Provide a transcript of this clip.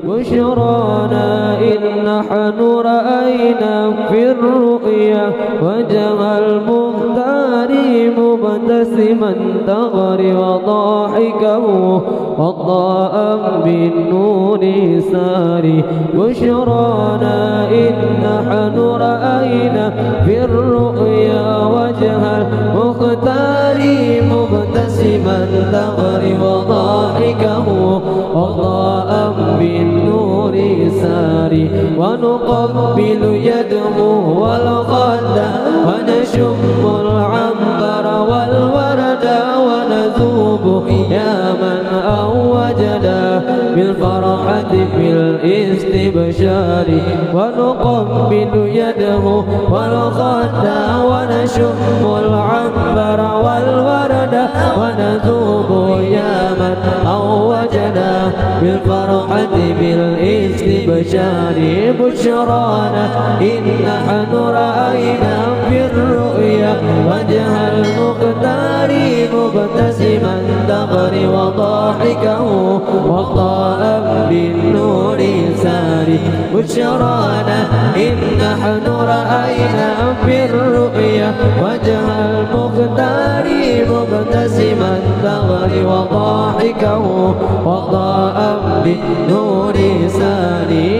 بشرانا إن نحن رأينا في الرؤيا وجه المختار مبتسما دغر وضاحكه وضاء بالنور ساري. بشرانا إن نحن رأينا في الرؤيا وجه المختار مبتسما دغر وضاحكه وضاء بالنور ساري. ونقبل يده والخد ونشم العنبر والورد ونذوب يا من أوجنا بالفرحة في الاستبشار. ونقبل يده والخد ونشم العنبر والورد ونذوب يا من أوجنا بالفرحة بالاستبشار. بشرانا إن نحن رأينا في الرؤيا وجه المختار مبتسما دغر وضاحكه وضاء بالنور ساري. بشرانا إن نحن رأينا في الرؤيا وجه المختار مبتسما دغر وضاحكه وضاء بالنور ساري.